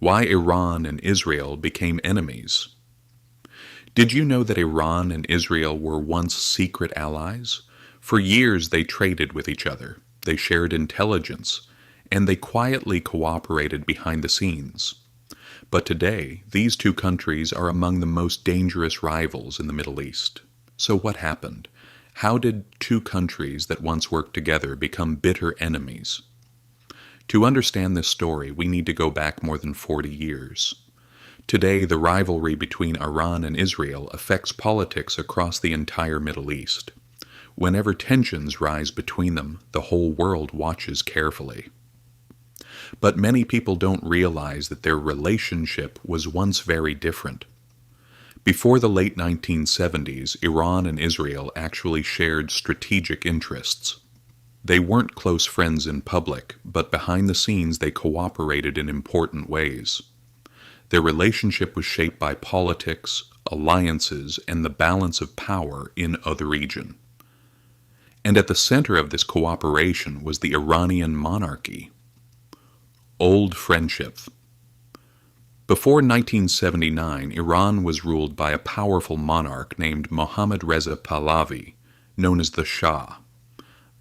Why Iran and Israel became enemies. Did you know that Iran and Israel were once secret allies? For years they traded with each other, they shared intelligence, and they quietly cooperated behind the scenes. But today, these two countries are among the most dangerous rivals in the Middle East. So what happened? How did two countries that once worked together become bitter enemies? To understand this story, we need to go back more than 40 years. Today, the rivalry between Iran and Israel affects politics across the entire Middle East. Whenever tensions rise between them, the whole world watches carefully. But many people don't realize that their relationship was once very different. Before the late 1970s, Iran and Israel actually shared strategic interests. They weren't close friends in public, but behind the scenes they cooperated in important ways. Their relationship was shaped by politics, alliances, and the balance of power in the region. And at the center of this cooperation was the Iranian monarchy. Old friendship. Before 1979, Iran was ruled by a powerful monarch named Mohammad Reza Pahlavi, known as the Shah.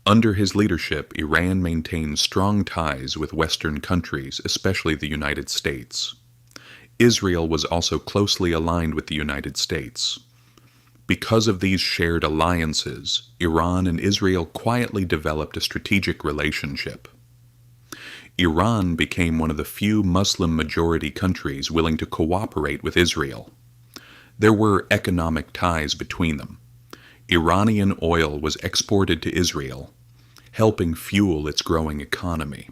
Under his leadership, Iran maintained strong ties with Western countries, especially the United States. Israel was also closely aligned with the United States. Because of these shared alliances, Iran and Israel quietly developed a strategic relationship. Iran became one of the few Muslim-majority countries willing to cooperate with Israel. There were economic ties between them. Iranian oil was exported to Israel, helping fuel its growing economy.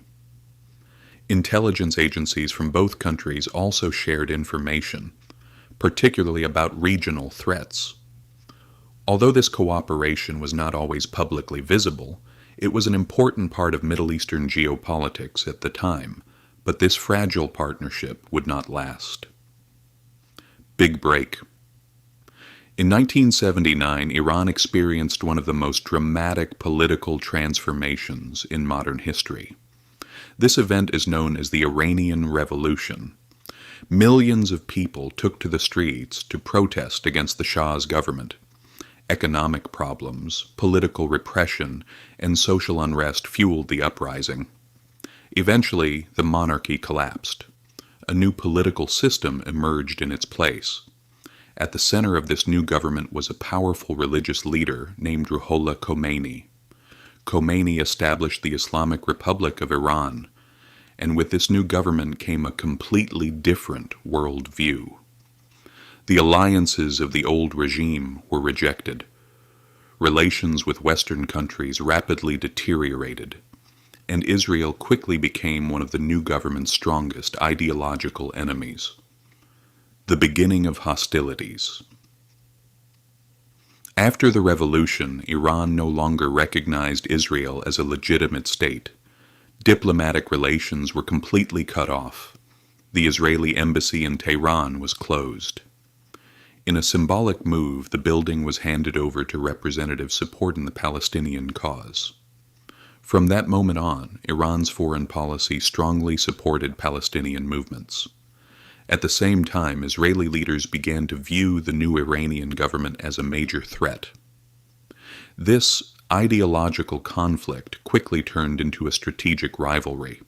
Intelligence agencies from both countries also shared information, particularly about regional threats. Although this cooperation was not always publicly visible, it was an important part of Middle Eastern geopolitics at the time, but this fragile partnership would not last. Big break. In 1979, Iran experienced one of the most dramatic political transformations in modern history. This event is known as the Iranian Revolution. Millions of people took to the streets to protest against the Shah's government. Economic problems, political repression, and social unrest fueled the uprising. Eventually, the monarchy collapsed. A new political system emerged in its place. At the center of this new government was a powerful religious leader named Ruhollah Khomeini. Khomeini established the Islamic Republic of Iran, and with this new government came a completely different worldview. The alliances of the old regime were rejected. Relations with Western countries rapidly deteriorated, and Israel quickly became one of the new government's strongest ideological enemies. The beginning of hostilities. After the revolution, Iran no longer recognized Israel as a legitimate state. Diplomatic relations were completely cut off. The Israeli embassy in Tehran was closed. In a symbolic move, the building was handed over to representatives supporting the Palestinian cause. From that moment on, Iran's foreign policy strongly supported Palestinian movements. At the same time, Israeli leaders began to view the new Iranian government as a major threat. This ideological conflict quickly turned into a strategic rivalry.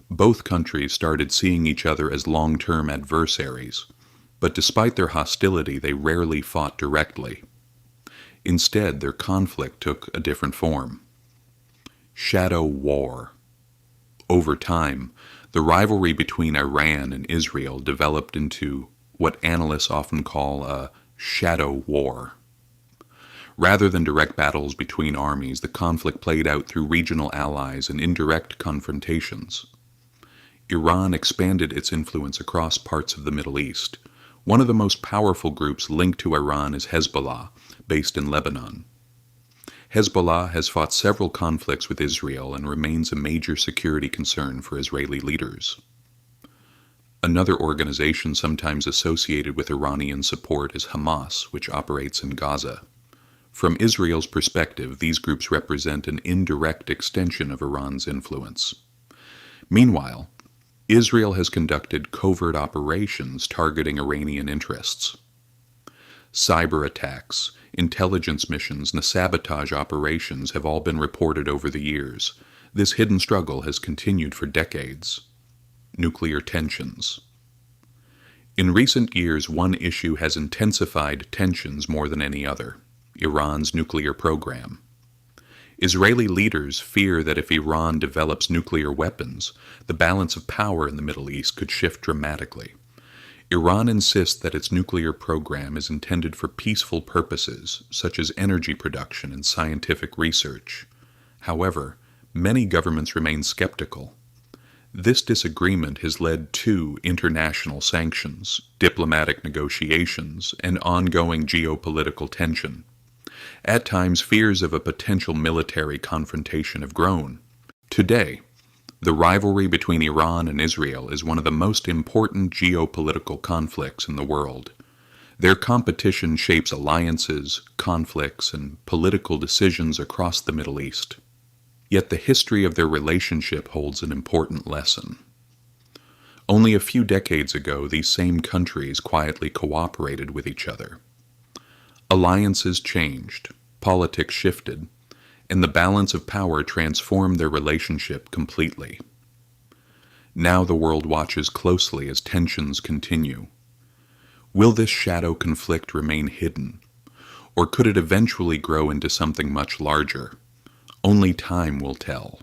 Both countries started seeing each other as long-term adversaries, but despite their hostility, they rarely fought directly. Instead, their conflict took a different form. Shadow war. Over time, the rivalry between Iran and Israel developed into what analysts often call a shadow war. Rather than direct battles between armies, the conflict played out through regional allies and indirect confrontations. Iran expanded its influence across parts of the Middle East. One of the most powerful groups linked to Iran is Hezbollah, based in Lebanon. Hezbollah has fought several conflicts with Israel and remains a major security concern for Israeli leaders. Another organization sometimes associated with Iranian support is Hamas, which operates in Gaza. From Israel's perspective, these groups represent an indirect extension of Iran's influence. Meanwhile, Israel has conducted covert operations targeting Iranian interests. Cyber attacks, intelligence missions, and sabotage operations have all been reported over the years. This hidden struggle has continued for decades. Nuclear tensions. In recent years, one issue has intensified tensions more than any other: Iran's nuclear program. Israeli leaders fear that if Iran develops nuclear weapons, the balance of power in the Middle East could shift dramatically. Iran insists that its nuclear program is intended for peaceful purposes, such as energy production and scientific research. However, many governments remain skeptical. This disagreement has led to international sanctions, diplomatic negotiations, and ongoing geopolitical tension. At times, fears of a potential military confrontation have grown. Today, the rivalry between Iran and Israel is one of the most important geopolitical conflicts in the world. Their competition shapes alliances, conflicts, and political decisions across the Middle East. Yet the history of their relationship holds an important lesson. Only a few decades ago, these same countries quietly cooperated with each other. Alliances changed, politics shifted, and the balance of power transformed their relationship completely. Now the world watches closely as tensions continue. Will this shadow conflict remain hidden, or could it eventually grow into something much larger? Only time will tell.